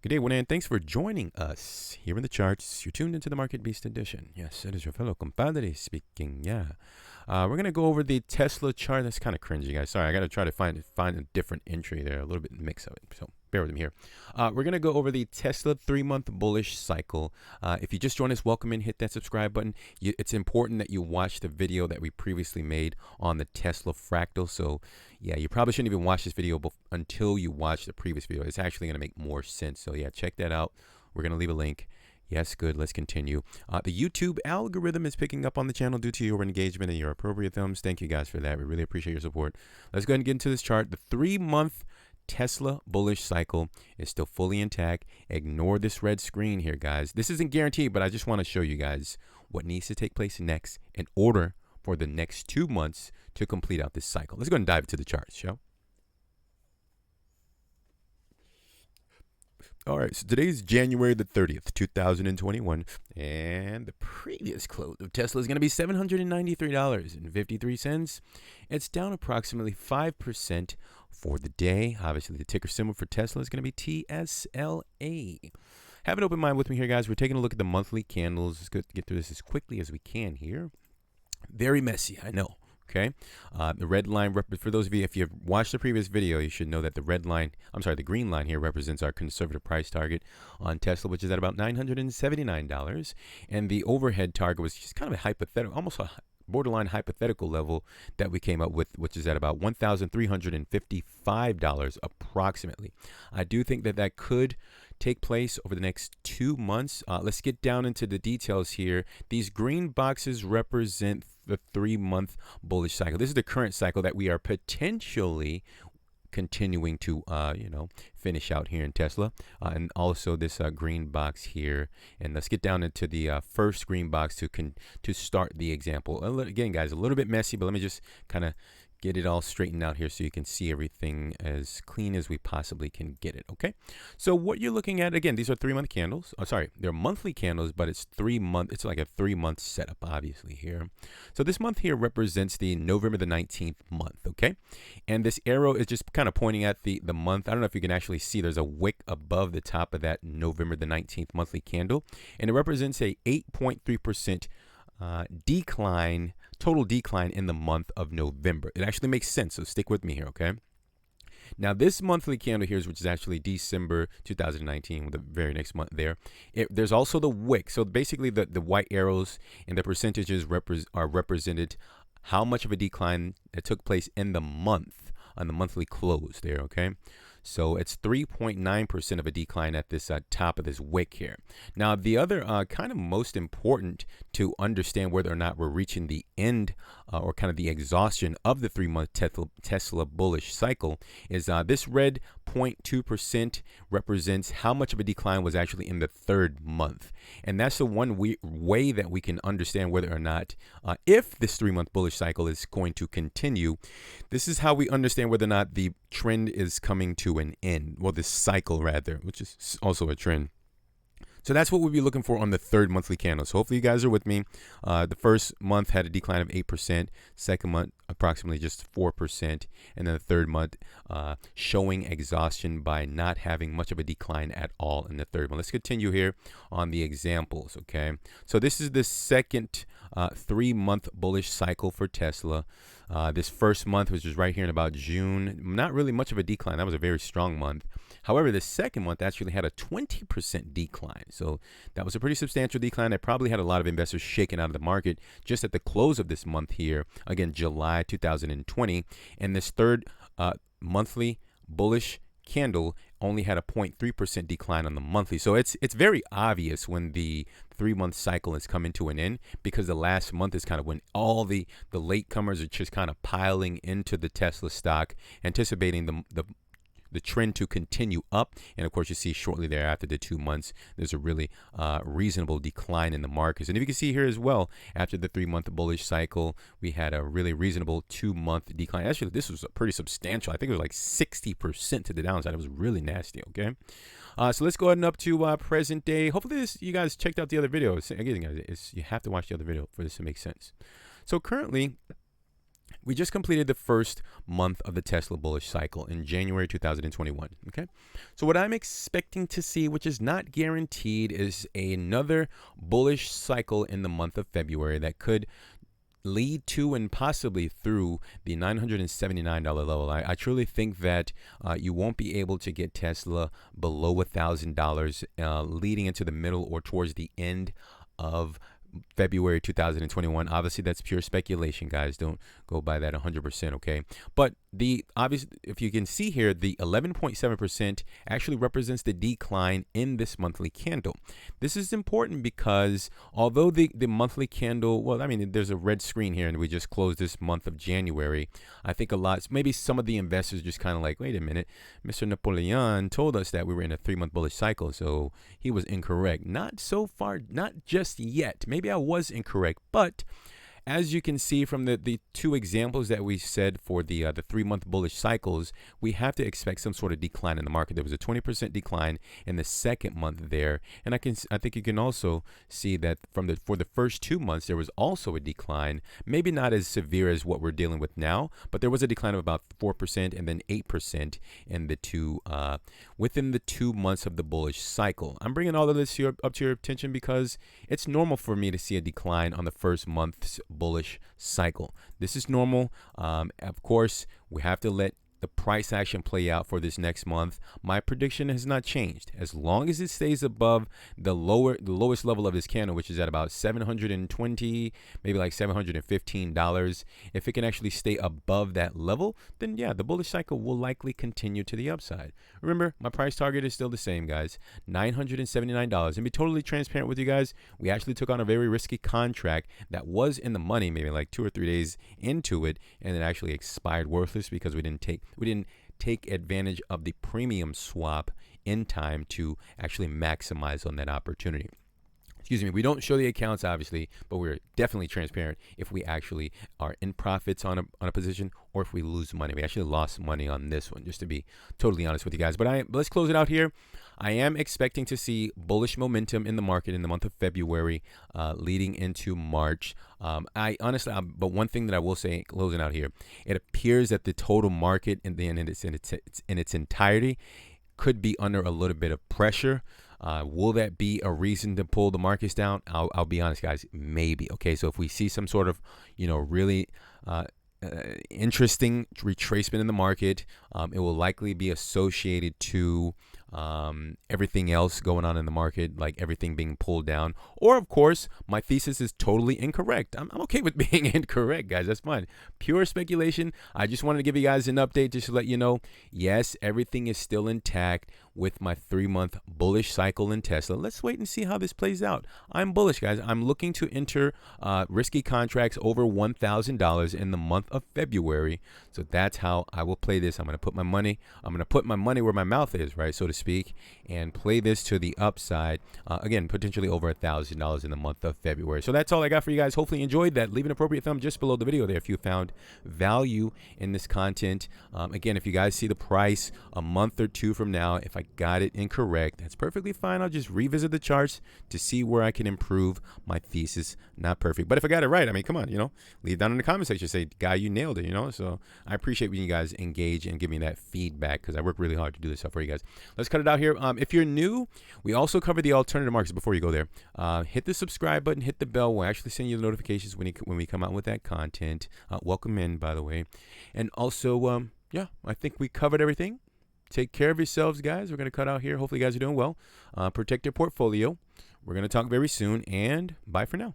Good day, and thanks for joining us here in the charts. You're tuned into the Market Beast edition. Yes, it is your fellow compadre speaking. Yeah. We're going to go over the Tesla chart. That's kind of cringy, guys. Sorry, I got to try to find a different entry there. A little bit mix of it. So bear with me here. We're going to go over the Tesla 3-month bullish cycle. If you just joined us, welcome in. Hit that subscribe button. It's important that you watch the video that we previously made on the Tesla fractal. So yeah, you probably shouldn't even watch this video until you watch the previous video. It's actually going to make more sense. So yeah, check that out. We're going to leave a link. Yes, good. Let's continue. The YouTube algorithm is picking up on the channel due to your engagement and your appropriate thumbs. Thank you guys for that. We really appreciate your support. Let's go ahead and get into this chart. The 3-month Tesla bullish cycle is still fully intact. Ignore this red screen here, guys. This isn't guaranteed, but I just want to show you guys what needs to take place next in order for the next 2 months to complete out this cycle. Let's go ahead and dive into the charts, shall we? All right, so today's January the 30th, 2021, and the previous close of Tesla is going to be $793.53. It's down approximately 5% for the day. Obviously, the ticker symbol for Tesla is going to be TSLA. Have an open mind with me here, guys. We're taking a look at the monthly candles. Let's get through this as quickly as we can here. Very messy, I know. Okay, the red line, for those of you, if you've watched the previous video, you should know that the green line here represents our conservative price target on Tesla, which is at about $979. And the overhead target was just kind of a hypothetical, almost a borderline hypothetical level that we came up with, which is at about $1,355 approximately. I do think that could take place over the next 2 months. Let's get down into the details here. These green boxes represent the 3-month bullish cycle. This is the current cycle that we are potentially continuing to finish out here in Tesla, and also this green box here. And let's get down into the first green box to start the example. Again, guys, a little bit messy, but let me just kind of get it all straightened out here so you can see everything as clean as we possibly can get it. Okay, so what you're looking at, again, these are 3-month candles. They're monthly candles, but it's 3 month. It's like a 3-month setup, obviously here. So this month here represents the November the 19th month. Okay, and this arrow is just kind of pointing at the month. I don't know if you can actually see. There's a wick above the top of that November the 19th monthly candle, and it represents a 8.3% total decline in the month of November. It actually makes sense, so stick with me here, okay? Now, this monthly candle here, which is actually December 2019, with the very next month there, there's also the wick. So basically, the white arrows and the percentages are represented how much of a decline that took place in the month, on the monthly close there, okay? So it's 3.9% of a decline at this top of this wick here. Now, the other kind of most important to understand whether or not we're reaching the end or kind of the exhaustion of the 3-month Tesla bullish cycle is this red 0.2% represents how much of a decline was actually in the 3rd month. And that's the one way that we can understand whether or not if this 3-month bullish cycle is going to continue. This is how we understand whether or not the trend is coming to an end. Well, this cycle rather, which is also a trend. So that's what we'll be looking for on the 3rd monthly candle. So hopefully you guys are with me. The first month had a decline of 8%, second month approximately just 4%, and then the 3rd month showing exhaustion by not having much of a decline at all in the 3rd month. Let's continue here on the examples, okay? So this is the second 3-month bullish cycle for Tesla. This first month, which is right here in about June, not really much of a decline. That was a very strong month. However, the second month actually had a 20% decline. So that was a pretty substantial decline. That probably had a lot of investors shaken out of the market just at the close of this month here. Again, July 2020. And this 3rd monthly bullish candle only had a 0.3% decline on the monthly. So it's very obvious when the 3-month cycle is coming to an end, because the last month is kind of when all the latecomers are just kind of piling into the Tesla stock, anticipating the trend to continue up. And of course, you see shortly thereafter, the 2 months, there's a really reasonable decline in the markets. And if you can see here as well, after the 3-month bullish cycle, we had a really reasonable 2-month decline. Actually, this was a pretty substantial. I think it was like 60% to the downside. It was really nasty, okay? So let's go ahead and up to present day. Hopefully you guys checked out the other videos. Again, guys, you have to watch the other video for this to make sense. So currently, we just completed the first month of the Tesla bullish cycle in January 2021. Okay, so what I'm expecting to see, which is not guaranteed, is another bullish cycle in the month of February that could lead to and possibly through the $979 level. I truly think that you won't be able to get Tesla below $1,000 leading into the middle or towards the end of February 2021. Obviously, that's pure speculation, guys. Don't go by that 100%, okay? But the obvious, if you can see here, the 11.7% actually represents the decline in this monthly candle. This is important because although the monthly candle, well, I mean, there's a red screen here and we just closed this month of January. I think maybe some of the investors just kind of like, wait a minute, Mr. Napoleon told us that we were in a 3-month bullish cycle, so he was incorrect. Not so far, not just yet. Maybe I was incorrect, but as you can see from the two examples that we said for the 3-month bullish cycles, we have to expect some sort of decline in the market. There was a 20% decline in the second month there, and I think you can also see that for the first 2 months there was also a decline, maybe not as severe as what we're dealing with now, but there was a decline of about 4% and then 8% in the within the 2 months of the bullish cycle. I'm bringing all of this up to your attention because it's normal for me to see a decline on the first month's bullish cycle. This is normal. Of course, we have to let the price action play out for this next month. My prediction has not changed. As long as it stays above the lowest level of this candle, which is at about $720, maybe like $715, if it can actually stay above that level, then yeah, the bullish cycle will likely continue to the upside. Remember, my price target is still the same, guys, $979. And be totally transparent with you guys, we actually took on a very risky contract that was in the money maybe like 2 or 3 days into it, and it actually expired worthless because we didn't take advantage of the premium swap in time to actually maximize on that opportunity. Excuse me, we don't show the accounts obviously, but we're definitely transparent if we actually are in profits on a position or if we lose money. We actually lost money on this one, just to be totally honest with you guys. But let's close it out here. I am expecting to see bullish momentum in the market in the month of February, leading into March. But one thing that I will say, closing out here, it appears that the total market in its entirety could be under a little bit of pressure. Will that be a reason to pull the markets down? I'll be honest, guys, maybe. Okay, so if we see some sort of, really interesting retracement in the market, it will likely be associated to everything else going on in the market, like everything being pulled down. Or, of course, my thesis is totally incorrect. I'm okay with being incorrect, guys. That's fine. Pure speculation. I just wanted to give you guys an update just to let you know, yes, everything is still intact with my 3-month bullish cycle in Tesla. Let's wait and see how this plays out. I'm bullish, guys. I'm looking to enter risky contracts over $1,000 in the month of February. So that's how I will play this. I'm going to put my money where my mouth is, right, so to speak, and play this to the upside. Again, potentially over $1,000 in the month of February. So that's all I got for you guys. Hopefully you enjoyed that. Leave an appropriate thumb just below the video there if you found value in this content. Again, if you guys see the price a month or 2 from now, if I got it incorrect, that's perfectly fine. I'll just revisit the charts to see where I can improve my thesis. Not perfect, but if I got it right, I mean, come on, leave down in the comment section, say, guy, you nailed it, so I appreciate when you guys engage and give me that feedback because I work really hard to do this stuff for you guys. Let's cut it out here. If you're new, we also cover the alternative markets. Before you go there, hit the subscribe button, hit the bell. We'll actually send you the notifications when we come out with that content. Welcome in, by the way. And also, yeah, I think we covered everything. Take care of yourselves, guys. We're going to cut out here. Hopefully you guys are doing well. Protect your portfolio. We're going to talk very soon, and bye for now.